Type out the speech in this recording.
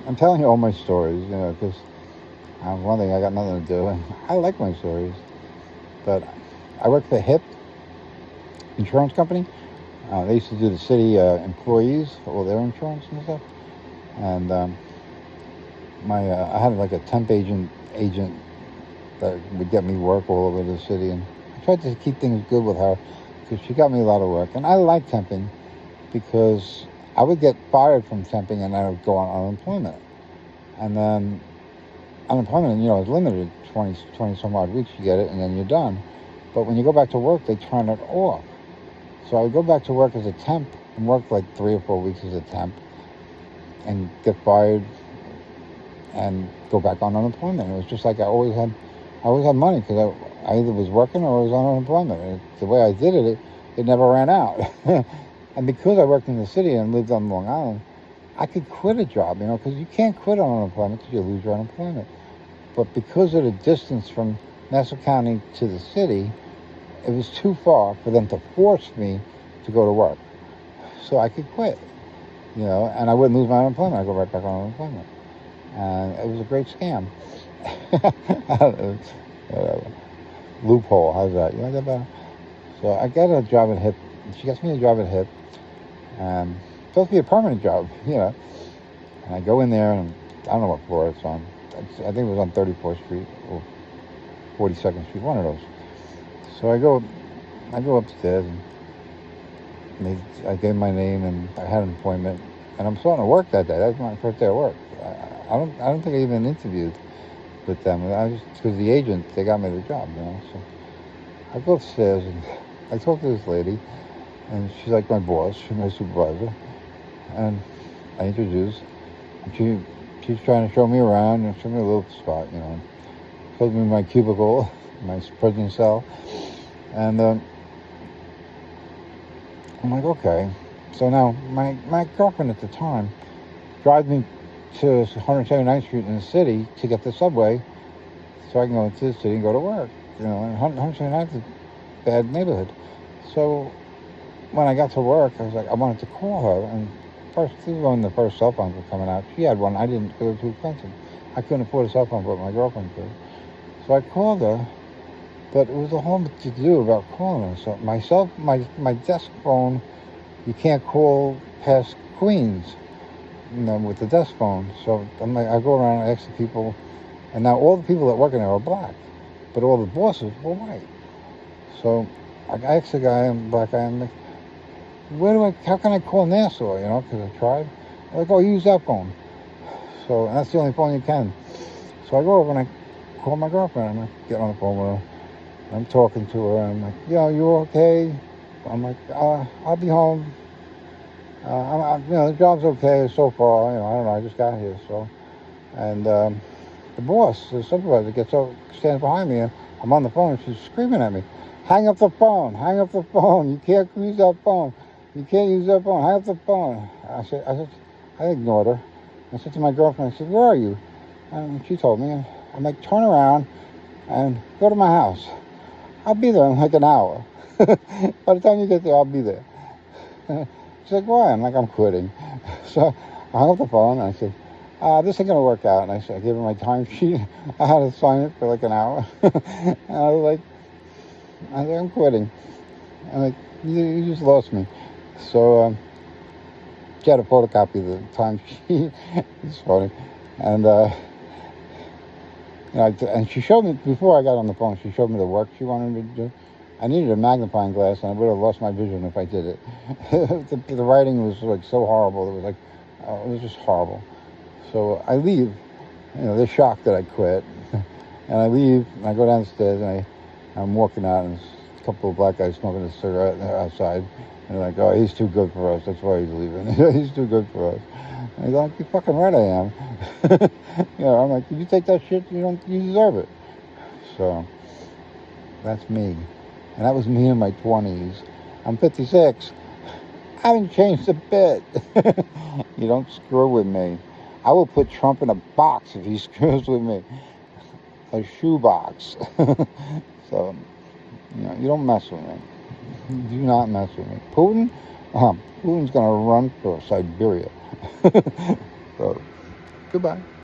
I'm telling you all my stories, because one thing, I got nothing to do, and I like my stories. But I work for HIP Insurance Company. They used to do the city employees for all their insurance and stuff. And my I had like a temp agent that would get me work all over the city, and I tried to keep things good with her because she got me a lot of work. And I like temping because I would get fired from temping and I would go on unemployment. And then unemployment, is limited 20 some odd weeks, you get it, and then you're done. But when you go back to work, they turn it off. So I would go back to work as a temp and work like 3 or 4 weeks as a temp and get fired and go back on unemployment. It was just like I always had money because I either was working or I was on unemployment. And the way I did it, it never ran out. And because I worked in the city and lived on Long Island, I could quit a job, because you can't quit on unemployment because you lose your unemployment. But because of the distance from Nassau County to the city, it was too far for them to force me to go to work. So I could quit, and I wouldn't lose my unemployment. I'd go right back on unemployment. And it was a great scam. Loophole, how's that? You like that better? So I got a job at HIP. She gets me a job at HIP. And it's supposed to be a permanent job, And I go in there, and I don't know what floor it's on. I think it was on 34th Street or 42nd Street, one of those. So I go upstairs, and I gave my name, and I had an appointment, and I'm starting to work that day. That was my first day at work. I don't think I even interviewed with them. I just because the agent, they got me the job, So I go upstairs, and I talk to this lady, and she's like my boss, she's my supervisor, and I introduce, and she's trying to show me around and show me a little spot, Shows me my cubicle, my prison cell, and I'm like, okay. So now my girlfriend at the time drives me to 179th Street in the city to get the subway, so I can go into the city and go to work. And 179th is a bad neighborhood. So when I got to work, I was like, I wanted to call her, and first, this was when the first cell phones were coming out. She had one, I didn't, because it was too expensive. I couldn't afford a cell phone, but my girlfriend could. So I called her, but it was a whole to do about calling her. So my desk phone, you can't call past Queens, with the desk phone. So I go around and ask the people, and now all the people that work in there are black, but all the bosses were white. So I asked the guy, black guy, I'm like, how can I call Nassau, because I tried. They're like, oh, use that phone. So, and that's the only phone you can. So I go over and I call my girlfriend. I'm like, get on the phone with her. I'm talking to her. I'm like, you okay? I'm like, I'll be home. The job's okay so far. I don't know. I just got here, so. And the boss, the supervisor, stands behind me, and I'm on the phone, and she's screaming at me, hang up the phone, hang up the phone. You can't use that phone. You can't use that phone. Hang up the phone. I ignored her. I said to my girlfriend, I said, where are you? And she told me. I'm like, turn around and go to my house. I'll be there in like an hour. By the time you get there, I'll be there. She's like, why? I'm like, I'm quitting. So I hung up the phone, and I said, this ain't going to work out. And I gave her my time sheet. I had to sign it for like an hour. And I was like, I'm quitting. I'm like, you just lost me. So she had a photocopy of the time sheet. It's funny. And and she showed me, before I got on the phone, she showed me the work she wanted me to do. I needed a magnifying glass, and I would have lost my vision if I did it. The writing was like so horrible. It was like, it was just horrible. So I leave. They're shocked that I quit. And I leave, and I go downstairs, and I'm walking out, and there's a couple of black guys smoking a cigarette outside. And they're like, oh, he's too good for us. That's why he's leaving. He's too good for us. And he's like, you're fucking right I am. I'm like, did you take that shit? You deserve it. So that's me. And that was me in my 20s. I'm 56. I haven't changed a bit. You don't screw with me. I will put Trump in a box if he screws with me. A shoe box. So, you don't mess with me. Do not mess with me. Putin's going to run for Siberia. So, Goodbye.